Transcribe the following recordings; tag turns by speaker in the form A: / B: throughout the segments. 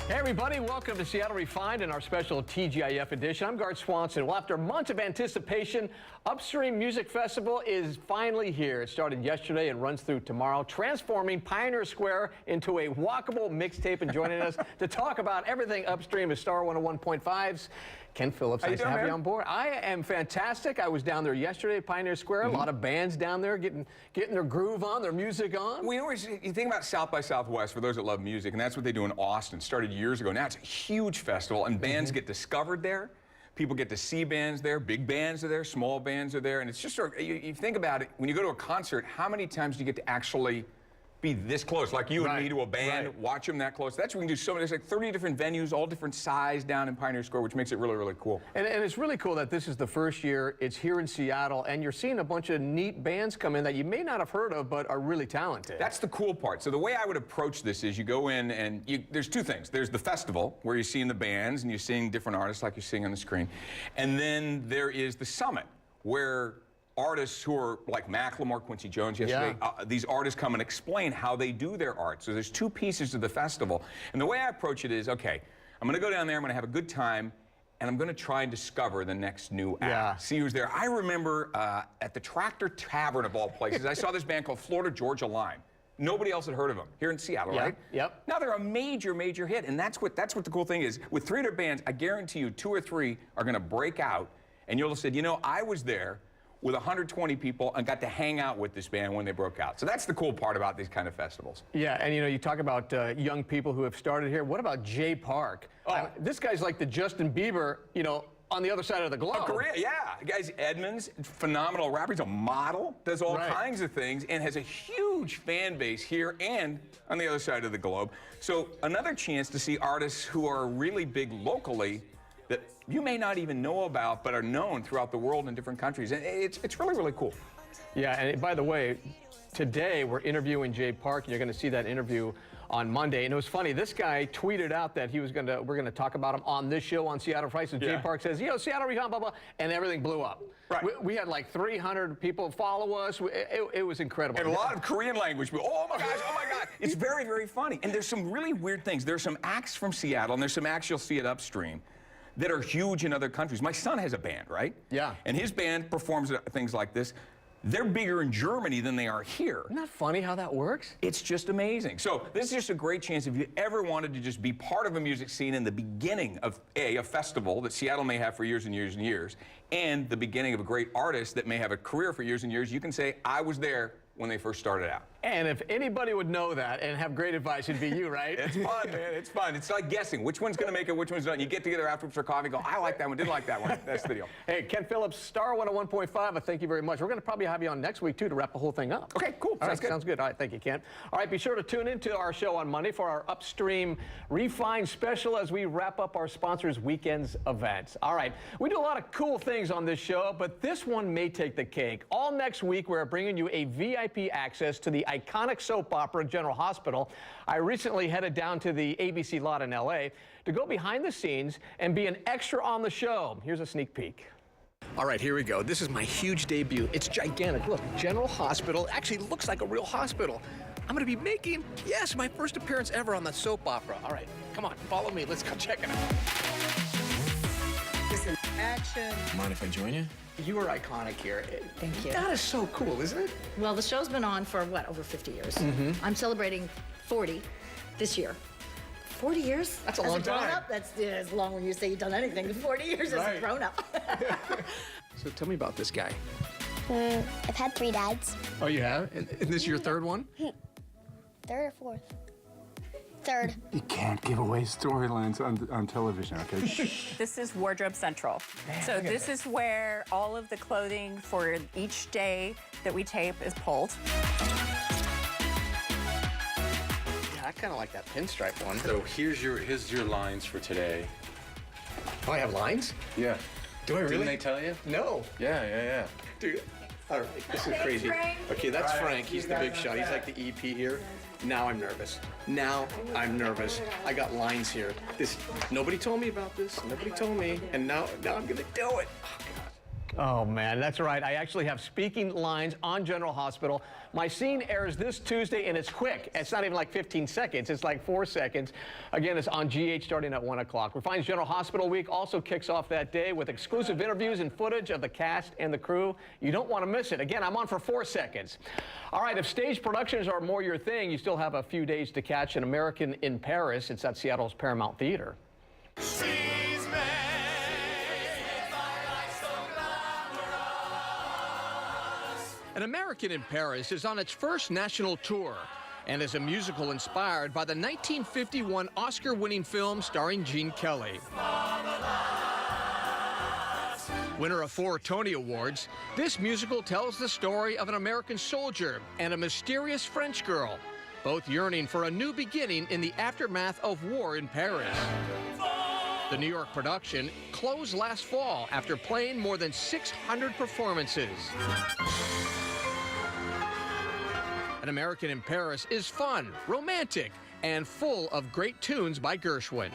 A: Hey everybody, welcome to Seattle Refined and our special TGIF edition. I'm Garth Swanson. Well, after months of anticipation, Upstream Music Festival is finally here. It started yesterday and runs through tomorrow, transforming Pioneer Square into a walkable mixtape. And joining us to talk about everything Upstream is Star 101.5's Ken Phillips. Nice to have you on board. I am fantastic. I was down there yesterday at Pioneer Square. A lot of bands down there getting their groove on, their music on.
B: You think about South by Southwest, for those that love music, and that's what they do in Austin. Started years ago. Now it's a huge festival, and bands get discovered there. People get to see bands there. Big bands are there. Small bands are there. And it's just sort of, you think about it, when you go to a concert, how many times do you get to actually be this close, like you and me to a band, watch them that close? That's what we can do. So there's like 30 different venues, all different size down in Pioneer Square, which makes it really, really cool.
A: And it's really cool that this is the first year it's here in Seattle, and you're seeing a bunch of neat bands come in that you may not have heard of, but are really talented.
B: That's the cool part. So the way I would approach this is you go in and there's two things. There's the festival, where you're seeing the bands and you're seeing different artists like you're seeing on the screen. And then there is the summit, where artists who are like Macklemore, Quincy Jones yesterday, these artists come and explain how they do their art. So there's two pieces to the festival. And the way I approach it is, okay, I'm gonna go down there, I'm gonna have a good time, and I'm gonna try and discover the next new act. See who's there. I remember at the Tractor Tavern of all places, I saw this band called Florida Georgia Line. Nobody else had heard of them here in Seattle, right?
A: Yep.
B: Now they're a major, major hit, and that's what the cool thing is. With 300 bands, I guarantee you 2 or 3 are gonna break out, and you'll have said, you know, I was there with 120 people and got to hang out with this band when they broke out. So that's the cool part about these kind of festivals.
A: Yeah, and you know, you talk about young people who have started here. What about Jay Park? This guy's like the Justin Bieber, you know, on the other side of the globe.
B: Korea, yeah. The guy's Edmonds, phenomenal rapper. He's a model, does all kinds of things, and has a huge fan base here and on the other side of the globe. So another chance to see artists who are really big locally that you may not even know about, but are known throughout the world in different countries. And it's really, really cool.
A: Yeah, and by the way, today we're interviewing Jay Park, and you're gonna see that interview on Monday. And it was funny, this guy tweeted out that we're gonna talk about him on this show on Seattle Fright. So Jay Park says, you know, Seattle Refined, blah, blah, and everything blew up. We had like 300 people follow us. It was incredible.
B: And a lot of Korean language. Oh my gosh, oh my God. It's very, very funny. And there's some really weird things. There's some acts from Seattle, and there's some acts you'll see at Upstream that are huge in other countries. My son has a band, right?
A: Yeah.
B: And his band performs things like this. They're bigger in Germany than they are here.
A: Isn't that funny how that works?
B: It's just amazing. So this is just a great chance if you ever wanted to just be part of a music scene in the beginning of a festival that Seattle may have for years and years and years, and the beginning of a great artist that may have a career for years and years, you can say, I was there when they first started out.
A: And if anybody would know that and have great advice, it'd be you, right?
B: It's fun, man. It's fun. It's like guessing. Which one's going to make it, which one's not. You get together afterwards for coffee and go, I like that one, didn't like that one. That's the deal.
A: Hey, Ken Phillips, Star 101.5, thank you very much. We're going to probably have you on next week, too, to wrap the whole thing up.
B: Okay, cool.
A: All right, sounds good. All right, thank you, Ken. All right, be sure to tune into our show on Monday for our Upstream Refined special as we wrap up our sponsors' weekend's events. All right, we do a lot of cool things on this show, but this one may take the cake. All next week, we're bringing you a VIP access to the iconic soap opera General Hospital. I recently headed down to the ABC lot in LA to go behind the scenes and be an extra on the show. Here's a sneak peek. All right, here we go. This is my huge debut. It's gigantic. Look, General Hospital actually looks like a real hospital. I'm going to be making, yes, my first appearance ever on the soap opera. All right, come on, follow me. Let's go check it out.
C: This is action.
D: Mind if I join you?
A: You are iconic here.
C: Thank you.
A: That is so cool, isn't it?
C: Well, the show's been on for, what, over 50 years. I'm celebrating 40 this year. 40 years?
A: That's a long time.
C: As a grown-up, that's as long when you say you've done anything. 40 years as a grown-up.
A: So tell me about this guy.
E: I've had 3 dads.
A: Oh, you have? And this is your third one?
E: 3rd or 4th? 3rd.
F: You can't give away storylines on television, okay?
G: This is Wardrobe Central. So this is where all of the clothing for each day that we tape is pulled.
A: Yeah, I kind of like that pinstripe one.
D: So here's your lines for today.
A: Oh, I have lines?
D: Yeah.
A: Do I really?
D: Didn't they tell you?
A: No.
D: Yeah.
A: Dude, all right, this is crazy. Okay, that's Frank. He's the big shot. He's like the EP here. Now I'm nervous. I got lines here. Nobody told me about this. Nobody told me. And now I'm gonna do it. Oh, God. Oh, man, that's right. I actually have speaking lines on General Hospital. My scene airs this Tuesday, and it's quick. It's not even like 15 seconds. It's like 4 seconds. Again, it's on GH starting at 1 o'clock. Refine's General Hospital Week also kicks off that day with exclusive interviews and footage of the cast and the crew. You don't want to miss it. Again, I'm on for 4 seconds. All right, if stage productions are more your thing, you still have a few days to catch An American in Paris. It's at Seattle's Paramount Theater. An American in Paris is on its first national tour and is a musical inspired by the 1951 Oscar-winning film starring Gene Kelly. Winner of 4 Tony Awards, this musical tells the story of an American soldier and a mysterious French girl, both yearning for a new beginning in the aftermath of war in Paris. The New York production closed last fall after playing more than 600 performances. An American in Paris is fun, romantic, and full of great tunes by Gershwin.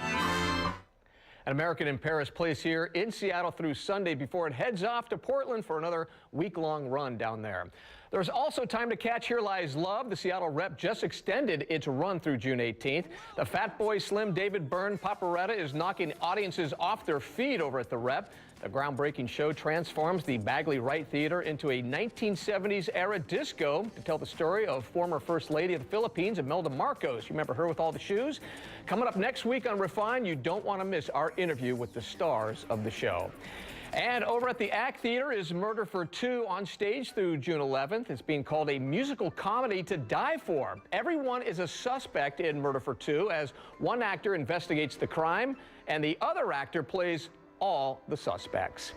A: An American in Paris plays here in Seattle through Sunday before it heads off to Portland for another week-long run down there. There's also time to catch Here Lies Love. The Seattle Rep just extended its run through June 18th. The Fatboy Slim David Byrne Paparetta is knocking audiences off their feet over at the Rep. The groundbreaking show transforms the Bagley Wright Theater into a 1970s-era disco to tell the story of former First Lady of the Philippines, Imelda Marcos. You remember her with all the shoes? Coming up next week on Refine, you don't want to miss our interview with the stars of the show. And over at the ACT Theater is Murder for Two on stage through June 11th. It's being called a musical comedy to die for. Everyone is a suspect in Murder for Two as one actor investigates the crime and the other actor plays all the suspects.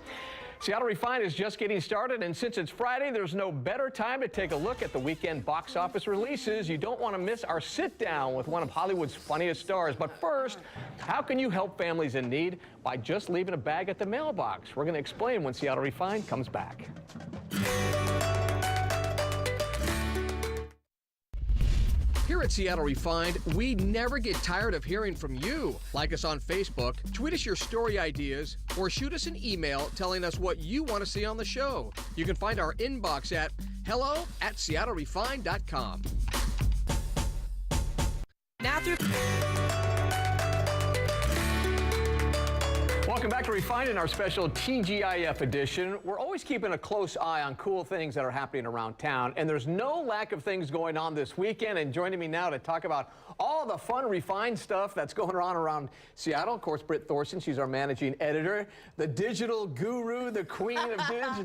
A: Seattle Refined is just getting started, and since it's Friday, there's no better time to take a look at the weekend box office releases. You don't want to miss our sit-down with one of Hollywood's funniest stars. But first, how can you help families in need? By just leaving a bag at the mailbox. We're going to explain when Seattle Refined comes back. Here at Seattle Refined, we never get tired of hearing from you. Like us on Facebook, tweet us your story ideas, or shoot us an email telling us what you want to see on the show. You can find our inbox at hello@seattlerefined.com. Now through... Welcome back to Refined in our special TGIF edition. We're always keeping a close eye on cool things that are happening around town, and there's no lack of things going on this weekend. And joining me now to talk about all the fun Refined stuff that's going on around Seattle, of course, Britt Thorson. She's our managing editor, the digital guru, the queen of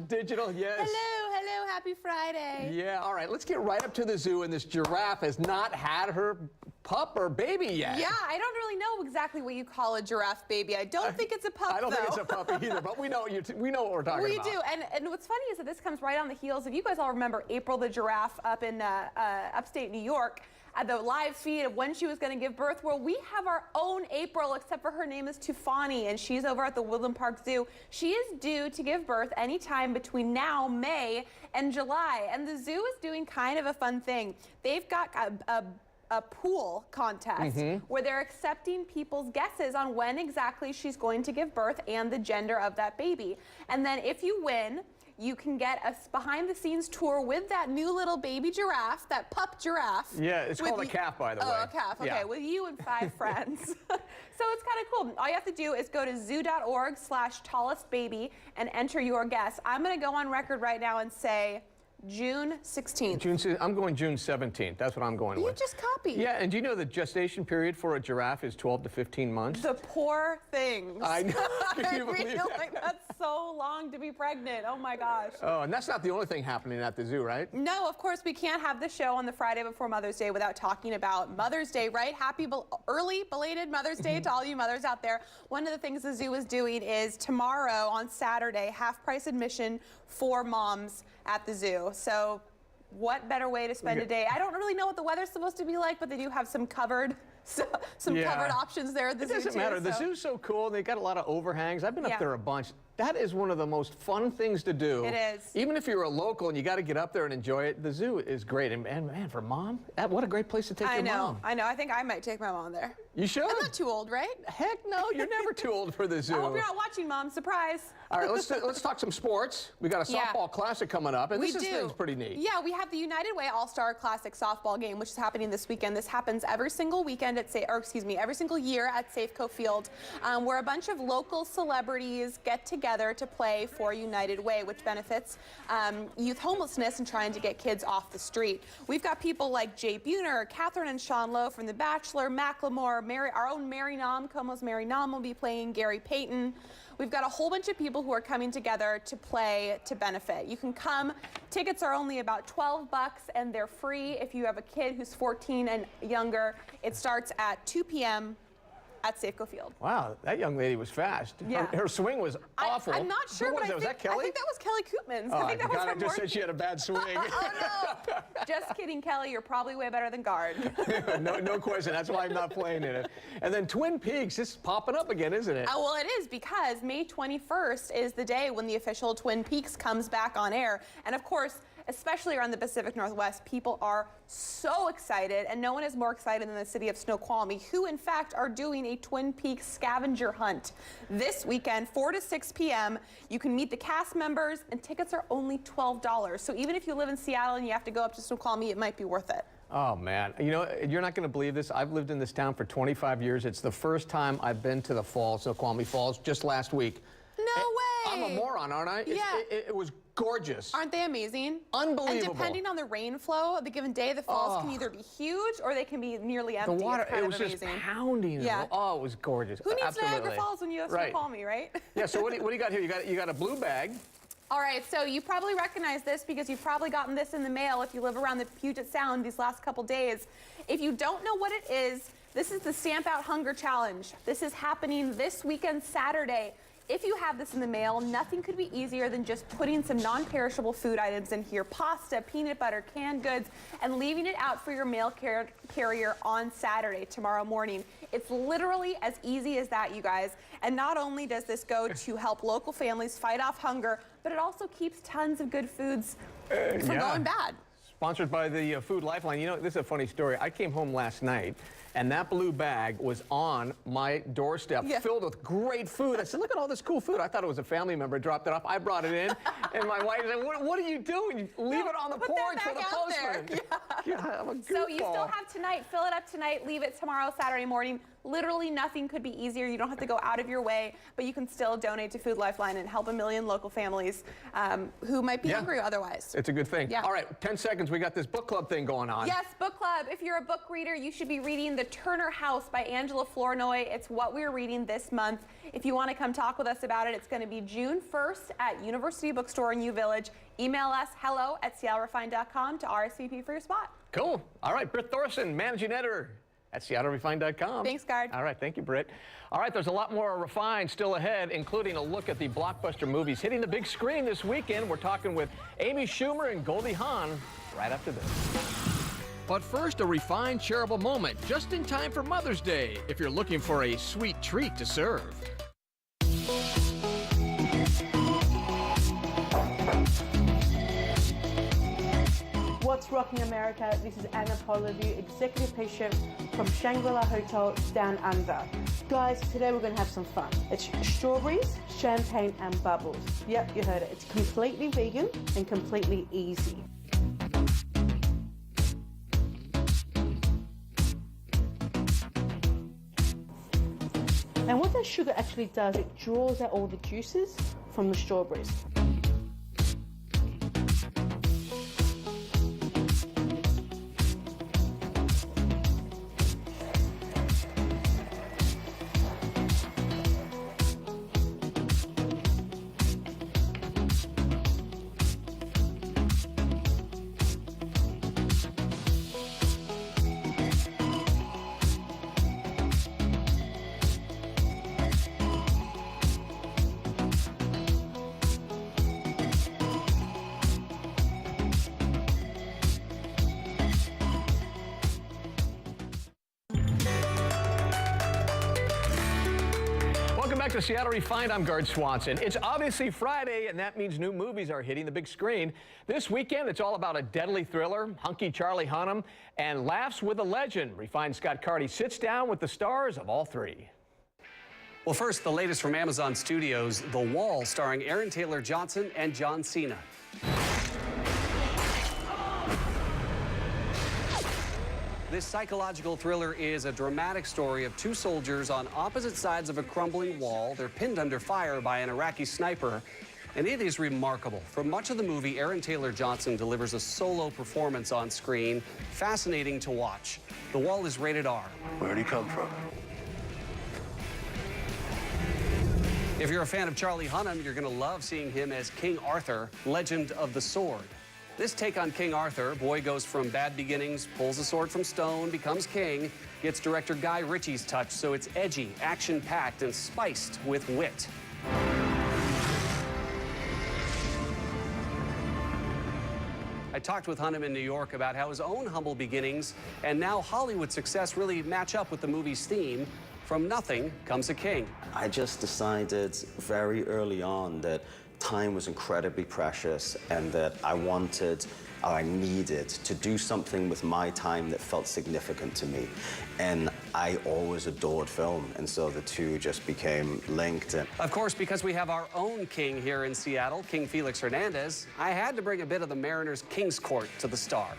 A: digital. Yes.
H: Hello, happy Friday.
A: Yeah, all right, let's get right up to the zoo, and this giraffe has not had her pup or baby yet.
H: Yeah, I don't really know exactly what you call a giraffe baby. I don't think it's a pup,
A: I don't think it's a puppy either, but we know we know what we're talking about.
H: We do, and what's funny is that this comes right on the heels of, you guys all remember April the giraffe up in upstate New York, at the live feed of when she was going to give birth. Well, we have our own April, except for her name is Tufani, and she's over at the Woodland Park Zoo. She is due to give birth anytime between now, May, and July, and the zoo is doing kind of a fun thing. They've got a pool contest where they're accepting people's guesses on when exactly she's going to give birth and the gender of that baby. And then if you win, you can get a behind-the-scenes tour with that new little baby giraffe, that pup giraffe.
A: Yeah, it's called a calf, by the way.
H: Oh, a calf, okay, yeah. With you and 5 friends. So it's kind of cool. All you have to do is go to zoo.org/tallestbaby and enter your guess. I'm going to go on record right now and say June 16th.
A: I'm going June 17th. That's what I'm going with.
H: You just copied.
A: Yeah, and do you know the gestation period for a giraffe is 12 to 15 months?
H: The poor things.
A: I know.
H: I feel like that's so long to be pregnant. Oh my gosh.
A: Oh, and that's not the only thing happening at the zoo, right?
H: No, of course, we can't have the show on the Friday before Mother's Day without talking about Mother's Day, right? Happy early belated Mother's Day to all you mothers out there. One of the things the zoo is doing is tomorrow on Saturday, half-price admission for moms at the zoo. So what better way to spend a day? I don't really know what the weather's supposed to be like, but they do have some covered some
A: Yeah.
H: covered options there at the
A: It
H: zoo
A: doesn't
H: too,
A: matter. The
H: so-
A: zoo's so cool. They got a lot of overhangs. I've been
H: Yeah.
A: up there a bunch. That is one of the most fun things to do.
H: It is.
A: Even if you're a local and you got to get up there and enjoy it, the zoo is great. And man, for mom, what a great place to take
H: I
A: your
H: know.
A: mom.
H: I know. I think I might take my mom there.
A: You should.
H: I'm not too old, right?
A: Heck no, you're never too old for the zoo.
H: I hope you're not watching, Mom. Surprise.
A: All right, let's talk some sports. We got a
H: Yeah.
A: softball classic coming up, and
H: We
A: this
H: do.
A: thing's pretty neat.
H: Yeah, we have the United Way All-Star Classic softball game, which is happening this weekend. This happens every single weekend at every single year at Safeco Field, where a bunch of local celebrities get together to play for United Way, which benefits youth homelessness and trying to get kids off the street. We've got people like Jay Buhner, Catherine and Sean Lowe from The Bachelor, Macklemore, our own Mary Nam, Como's Mary Nam will be playing, Gary Payton. We've got a whole bunch of people who are coming together to play to benefit. You can come. Tickets are only about $12 and they're free if you have a kid who's 14 and younger. It starts at 2 p.m. at Safeco Field.
A: Wow, that young lady was fast.
H: Yeah.
A: Her swing was awful.
H: I'm not sure,
A: Who
H: but
A: was that? Was that Kelly?
H: I think that was Kelly Koopmans.
A: Oh,
H: I think that was
A: God,
H: from
A: I just said she had a bad swing.
H: Oh no! Just kidding, Kelly. You're probably way better than guard.
A: no question. That's why I'm not playing in it. And then Twin Peaks is popping up again, isn't it?
H: Well, it is because May 21st is the day when the official Twin Peaks comes back on air. And of course, especially around the Pacific Northwest, people are so excited, and no one is more excited than the city of Snoqualmie, who in fact are doing a Twin Peaks scavenger hunt this weekend, 4 to 6 p.m. You can meet the cast members, and tickets are only $12. So even if you live in Seattle and you have to go up to Snoqualmie, it might be worth it.
A: Oh, man. You know, you're not going to believe this. I've lived in this town for 25 years. It's the first time I've been to the falls, Snoqualmie Falls, just last week.
H: No way!
A: I'm a moron, aren't I?
H: Yeah.
A: It was gorgeous.
H: Aren't they amazing?
A: Unbelievable.
H: And depending on the rain flow of the given day, the falls can either be huge or they can be nearly empty.
A: The water,
H: It's kind
A: it
H: of
A: was just
H: amazing.
A: pounding.
H: Yeah.
A: Oh, it was gorgeous.
H: Who needs
A: Absolutely.
H: Niagara Falls when you have
A: Right.
H: Snoqualmie, right?
A: Yeah, so what do you got here? You got a blue bag.
H: All right, so you probably recognize this because you've probably gotten this in the mail if you live around the Puget Sound these last couple days. If you don't know what it is, this is the Stamp Out Hunger Challenge. This is happening this weekend, Saturday. If you have this in the mail, nothing could be easier than just putting some non-perishable food items in here, pasta, peanut butter, canned goods, and leaving it out for your mail carrier on Saturday, tomorrow morning. It's literally as easy as that, you guys. And not only does this go to help local families fight off hunger, but it also keeps tons of good foods from
A: Yeah.
H: going bad.
A: Sponsored by the Food Lifeline. You know, this is a funny story. I came home last night, and that blue bag was on my doorstep,
H: Yeah.
A: filled with great food. I said, look at all this cool food. I thought it was a family member dropped it off. I brought it in, and my wife said, what are you doing? You leave it on the
H: put that
A: porch for
H: back
A: the
H: out there.
A: postman. Yeah, I'm a
H: So you still
A: goofball.
H: have tonight. Fill it up tonight. Leave it tomorrow, Saturday morning. Literally nothing could be easier. You don't have to go out of your way, but you can still donate to Food Lifeline and help a million local families who might be
A: Yeah.
H: hungry otherwise.
A: It's a good thing.
H: Yeah.
A: All right, 10 seconds. We got this book club thing going on.
H: Yes, book club. If you're a book reader, you should be reading The Turner House by Angela Flournoy. It's what we're reading this month. If you want to come talk with us about it, it's going to be June 1st at University Bookstore in U Village. Email us hello@seattlerefined.com to RSVP for your spot.
A: Cool. All right, Britt Thorson, managing editor at SeattleRefined.com.
H: Thanks, Guard.
A: All right, thank you, Britt. All right, there's a lot more Refined still ahead, including a look at the blockbuster movies hitting the big screen this weekend. We're talking with Amy Schumer and Goldie Hawn right after this. But first, a Refined shareable moment, just in time for Mother's Day, if you're looking for a sweet treat to serve.
I: What's Rocking America? This is Anna Poloview, executive patient from Shangri-La Hotel Down Under. Guys, today we're going to have some fun. It's strawberries, champagne and bubbles. Yep, you heard it. It's completely vegan and completely easy. And what that sugar actually does, it draws out all the juices from the strawberries.
A: back to Seattle Refined. I'm Gard Swanson. It's obviously Friday, and that means new movies are hitting the big screen. This weekend, it's all about a deadly thriller, hunky Charlie Hunnam, and laughs with a legend. Refined Scott Carty sits down with the stars of all three.
J: Well, first, the latest from Amazon Studios, The Wall, starring Aaron Taylor Johnson and John Cena. This psychological thriller is a dramatic story of two soldiers on opposite sides of a crumbling wall. They're pinned under fire by an Iraqi sniper, and it is remarkable. For much of the movie, Aaron Taylor Johnson delivers a solo performance on screen, fascinating to watch. The Wall is rated R.
K: Where'd he come from?
J: If you're a fan of Charlie Hunnam, you're going to love seeing him as King Arthur, Legend of the Sword. This take on King Arthur, boy goes from bad beginnings, pulls a sword from stone, becomes king, gets director Guy Ritchie's touch, so it's edgy, action-packed, and spiced with wit. I talked with Hunnam in New York about how his own humble beginnings and now Hollywood success really match up with the movie's theme. From nothing comes a king.
L: I just decided very early on that time was incredibly precious and that I needed to do something with my time that felt significant to me. And I always adored film, and so the two just became linked.
J: Of course, because we have our own king here in Seattle, King Felix Hernandez, I had to bring a bit of the Mariners' King's Court to the Star.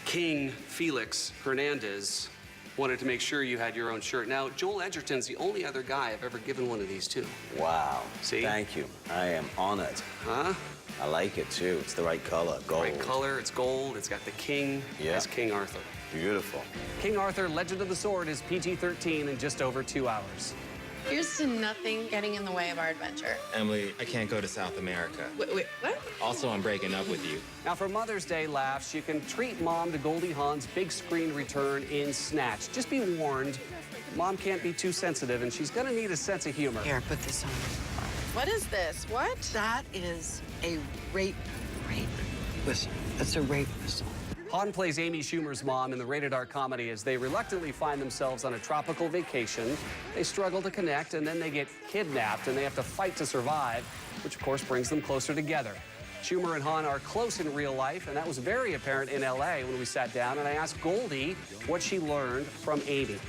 J: King Felix Hernandez wanted to make sure you had your own shirt. Now, Joel Edgerton's the only other guy I've ever given one of these to.
L: Wow.
J: See?
L: Thank you. I am honored.
J: Huh?
L: I like it, too. It's the right color, gold.
J: Right color, it's gold, it's got the king as King Arthur.
L: Beautiful.
J: King Arthur, Legend of the Sword is PG-13 in just over 2 hours.
M: Here's to nothing getting in the way of our adventure.
D: Emily, I can't go to South America.
M: Wait, what?
D: Also, I'm breaking up with you.
J: Now, for Mother's Day laughs, you can treat Mom to Goldie Hawn's big screen return in Snatch. Just be warned, Mom can't be too sensitive, and she's gonna need a sense of humor.
N: Here, put this on.
M: What is this? What?
N: That is a rape whistle. That's a rape whistle.
J: Hawn plays Amy Schumer's mom in the rated R comedy as they reluctantly find themselves on a tropical vacation. They struggle to connect, and then they get kidnapped, and they have to fight to survive, which of course brings them closer together. Schumer and Hawn are close in real life, and that was very apparent in LA when we sat down and I asked Goldie what she learned from Amy.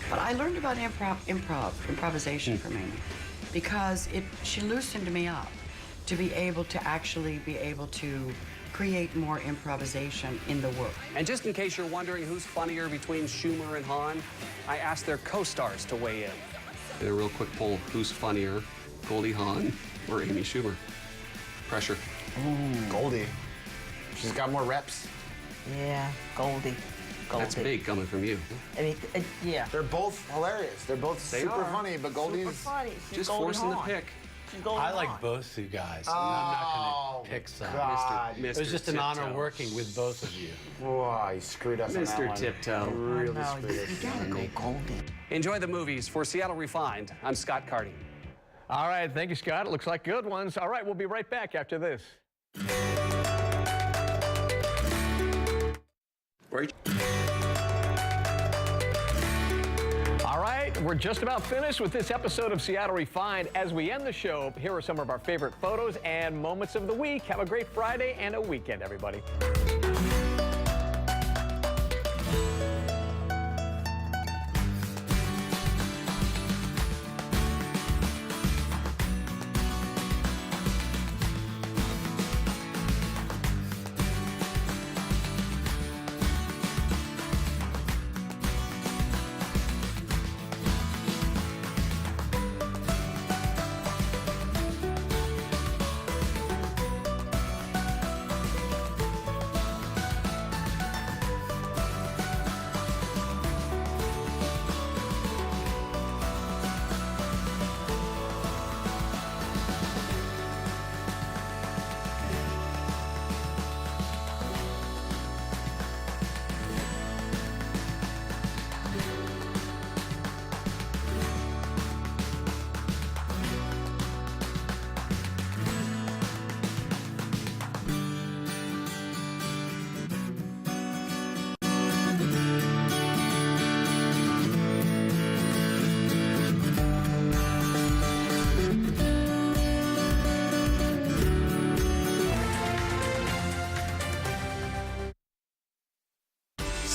N: But I learned about improvisation from Amy, because she loosened me up to be able to actually create more improvisation in the work.
J: And just in case you're wondering who's funnier between Schumer and Hawn, I asked their co-stars to weigh in. In a real quick poll, who's funnier, Goldie Hawn or Amy Schumer? Pressure.
O: Ooh. Goldie. She's got more reps.
N: Yeah, Goldie.
J: That's big coming from you.
N: I mean, yeah.
O: They're both hilarious. They're both super funny, but Goldie's
N: super funny.
J: Just forcing the pick.
P: I like both you guys. I'm not going to pick some.
O: God.
P: It was just an honor working with both of you.
O: Wow, you screwed us on that one.
J: Mr. Tiptoe.
O: Really screwed us.
N: You gotta go Goldie.
J: Enjoy the movies. For Seattle Refined, I'm Scott Carty.
A: All right, thank you, Scott. It looks like good ones. All right, we'll be right back after this. All right, we're just about finished with this episode of Seattle Refined. As we end the show, here are some of our favorite photos and moments of the week. Have a great Friday and a weekend, everybody.